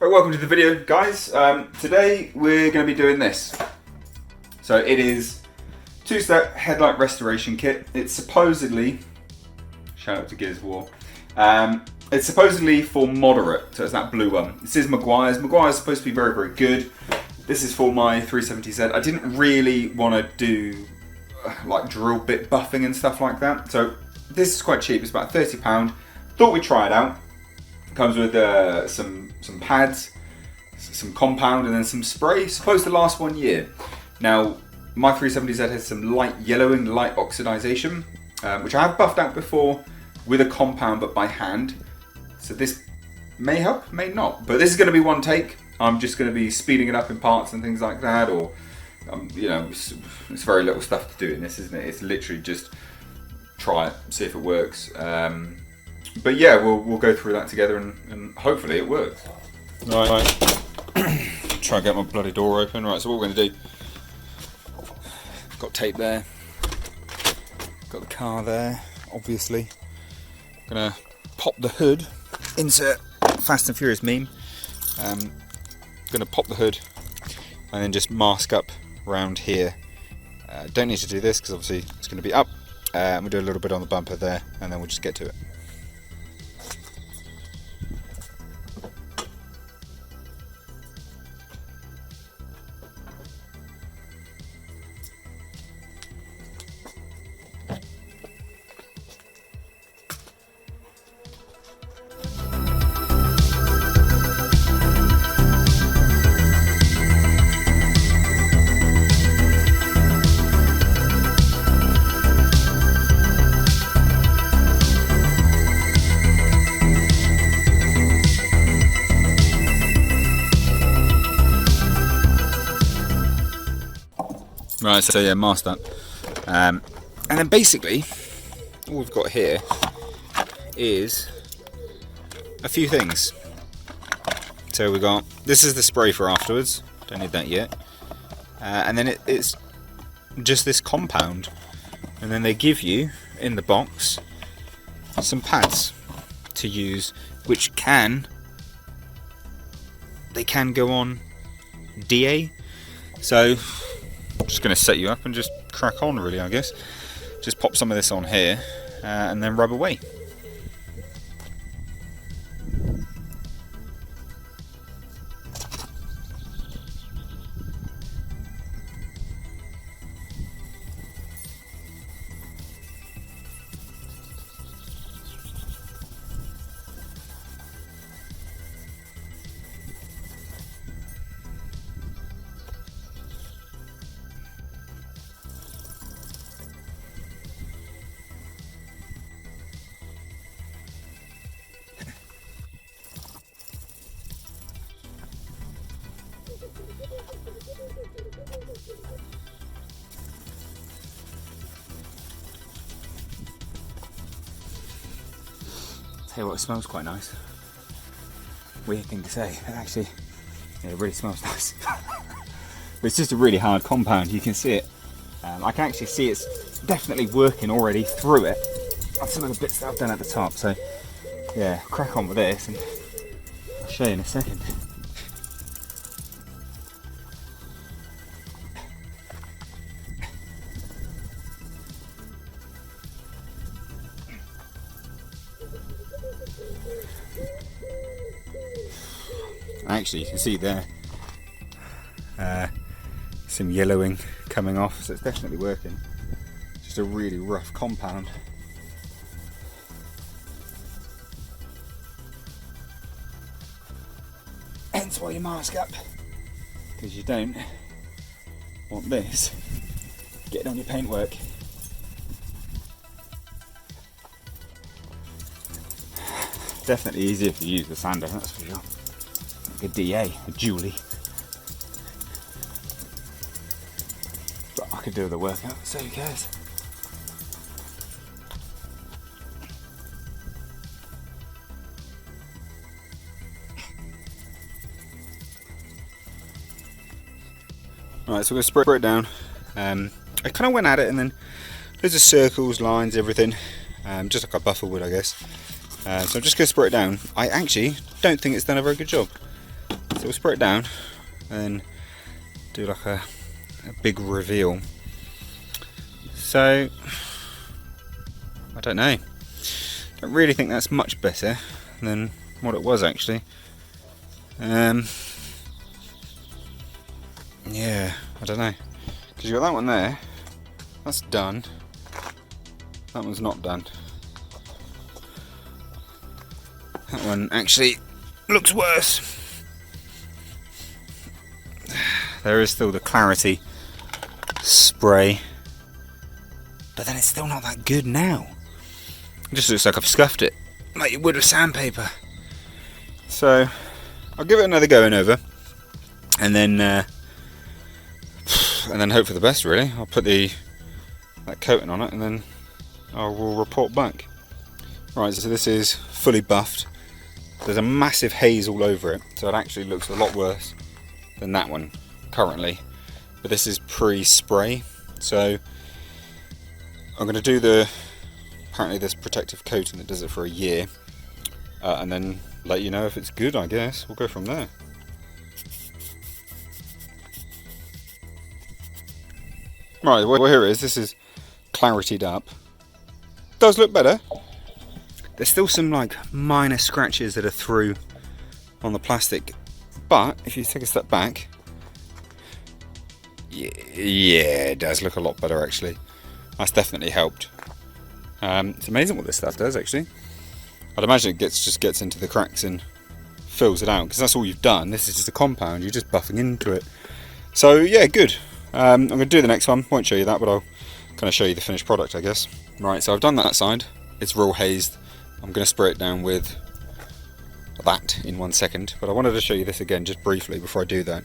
Right, welcome to the video, guys. Today we're going to be doing this. So it is two-step headlight restoration kit. It's supposedly, shout out to Gears of War, it's supposedly for moderate, so it's that blue one. This is Meguiars. Meguiars is supposed to be very, very good. This is for my 370Z. I didn't really want to do like drill bit buffing and stuff like that, so this is quite cheap. It's about £30. Thought we'd try it out. It comes with some pads, some compound, and then some spray. Supposed to last 1 year. Now, my 370Z has some light yellowing, light oxidization, which I have buffed out before with a compound, but by hand. So this may help, may not. But this is going to be one take. I'm just going to be speeding it up in parts and things like that, or you know, it's very little stuff to do in this, isn't it? It's literally just try it, see if it works. But yeah, we'll go through that together and hopefully it works. Right. Try and get my bloody door open. Right, so what we're going to do, got tape there, got the car there, obviously. Gonna pop the hood, insert Fast and Furious meme. Gonna pop the hood and then just mask up around here. Don't need to do this because obviously it's going to be up. We'll do a little bit on the bumper there and then we'll just get to it. Right, so yeah, masked up. And then basically, all we've got here is a few things. So we got, this is the spray for afterwards, don't need that yet. And then it's just this compound. And then they give you, in the box, some pads to use, which they can go on DA. So, I'm just going to set you up and just crack on, really, I guess. Just pop some of this on here and then rub away. Tell you what, it smells quite nice. Weird thing to say, but actually, yeah, it really smells nice. But it's just a really hard compound, you can see it. I can actually see it's definitely working already through it. That's some of the bits that I've done at the top, so yeah, crack on with this and I'll show you in a second. Actually, you can see there some yellowing coming off, so it's definitely working. Just a really rough compound. Hence why you mask up, because you don't want this getting on your paintwork. Definitely easier if you use the sander, that's for sure. A DA, a Julie. But I could do the workout, so who cares? Alright, so we're going to spray it down. I kind of went at it and then there's the circles, lines, everything. Just like a buffer would, I guess. So I'm just going to spray it down. I actually don't think it's done a very good job. So we'll spray it down and do like a big reveal. So I don't know. Don't really think that's much better than what it was actually. Yeah, I don't know. Because you got that one there. That's done. That one's not done. That one actually looks worse. There is still the clarity spray, but then it's still not that good now. It just looks like I've scuffed it, like you would with sandpaper. So I'll give it another going over, and then hope for the best. Really, I'll put that coating on it, and then I will report back. Right, so this is fully buffed. There's a massive haze all over it, so it actually looks a lot worse than that one currently. But this is pre-spray, so I'm going to do apparently this protective coating that does it for a year, and then let you know if it's good. I guess we'll go from there. Right, well here it is. This is clarityed up. Does look better. There's still some like minor scratches that are through on the plastic, but if you take a step back, yeah, it does look a lot better actually. That's definitely helped. It's amazing what this stuff does actually. I'd imagine it just gets into the cracks and fills it out, because that's all you've done. This is just a compound, you're just buffing into it. So yeah, good. I'm going to do the next one. Won't show you that, but I'll kind of show you the finished product, I guess. Right, so I've done that side. It's real hazed. I'm going to spray it down with that in 1 second, but I wanted to show you this again just briefly before I do that,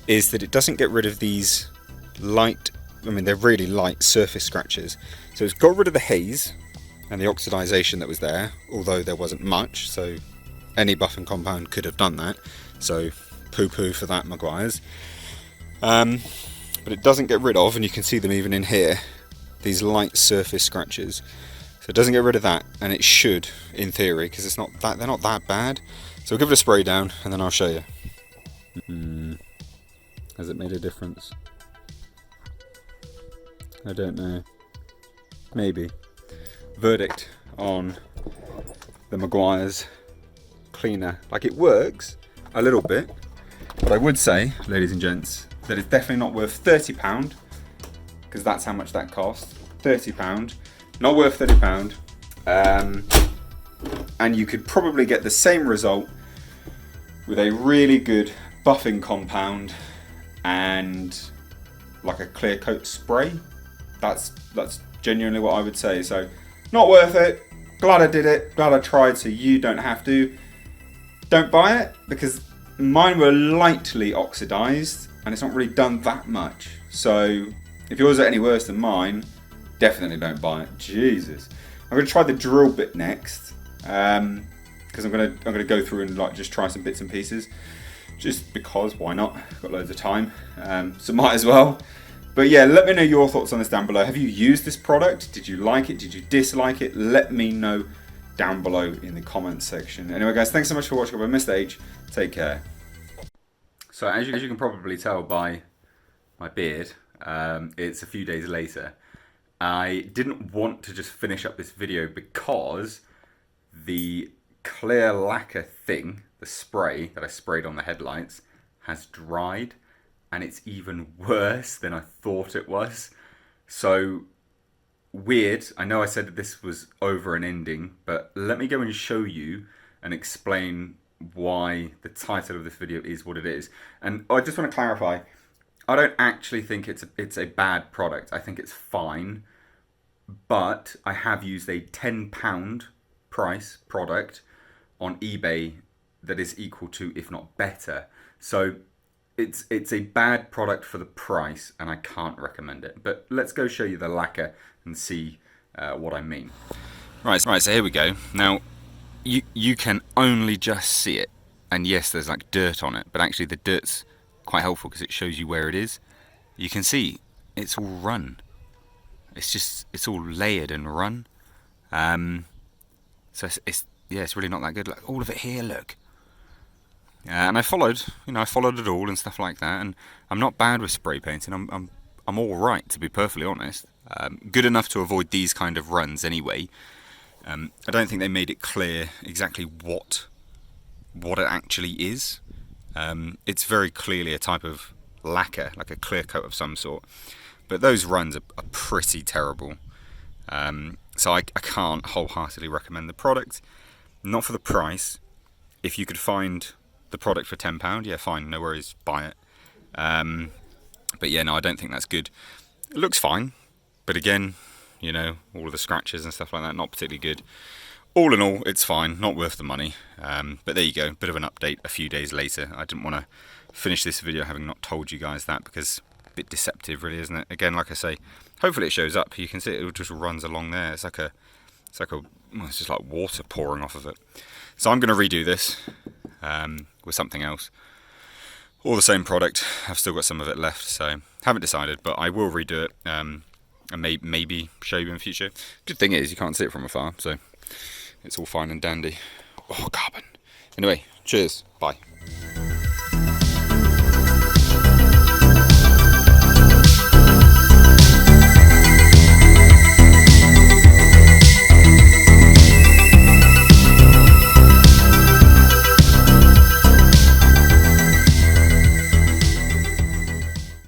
is that it doesn't get rid of these light, they're really light surface scratches. So it's got rid of the haze and the oxidization that was there, although there wasn't much, so any buffing compound could have done that, so poo-poo for that, Meguiars. But it doesn't get rid of, and you can see them even in here, these light surface scratches. So it doesn't get rid of that, and it should, in theory, because they're not that bad. So we'll give it a spray down, and then I'll show you. Has it made a difference? I don't know. Maybe. Verdict on the Meguiars cleaner. Like, it works a little bit, but I would say, ladies and gents, that it's definitely not worth £30, because that's how much that cost. £30. Not worth £30. And you could probably get the same result with a really good buffing compound and like a clear coat spray. That's genuinely what I would say. So not worth it. Glad I did it. Glad I tried, so you don't have to. Don't buy it, because mine were lightly oxidized and it's not really done that much. So if yours are any worse than mine, definitely don't buy it. Jesus. I'm going to try the drill bit next, because I'm going to go through and like just try some bits and pieces, just because why not? Got loads of time, so might as well. But yeah, let me know your thoughts on this down below. Have you used this product? Did you like it? Did you dislike it? Let me know down below in the comments section. Anyway guys, thanks so much for watching. I've been Mr. H. Take care. So as you can probably tell by my beard, it's a few days later. I didn't want to just finish up this video because the clear lacquer thing, the spray that I sprayed on the headlights, has dried, and it's even worse than I thought it was. So weird. I know I said that this was over and ending, but let me go and show you and explain why the title of this video is what it is. And I just want to clarify, I don't actually think it's a bad product. I think it's fine, but I have used a £10 price product on eBay that is equal to, if not better. So it's a bad product for the price, and I can't recommend it. But let's go show you the lacquer and see what I mean. Right, so here we go. Now, you can only just see it, and yes, there's like dirt on it, but actually the dirt's quite helpful because it shows you where it is. You can see it's all run. It's all layered and run. So it's really not that good. Like all of it here, look. And I followed, I followed it all and stuff like that. And I'm not bad with spray painting. I'm all right, to be perfectly honest. Good enough to avoid these kind of runs anyway. I don't think they made it clear exactly what it actually is. It's very clearly a type of lacquer, like a clear coat of some sort. But those runs are pretty terrible. So I can't wholeheartedly recommend the product. Not for the price. If you could find the product for £10, yeah, fine, no worries, buy it. But yeah, no, I don't think that's good. It looks fine, but again, all of the scratches and stuff like that, not particularly good. All in all, it's fine, not worth the money. But there you go, bit of an update a few days later. I didn't want to finish this video having not told you guys that, because a bit deceptive really, isn't it? Again, like I say, hopefully it shows up. You can see it just runs along there. It's just like water pouring off of it. So I'm going to redo this with something else. All the same product. I've still got some of it left, so haven't decided, but I will redo it and maybe show you in the future. Good thing is you can't see it from afar, so it's all fine and dandy. Oh, carbon. Anyway, cheers. Bye.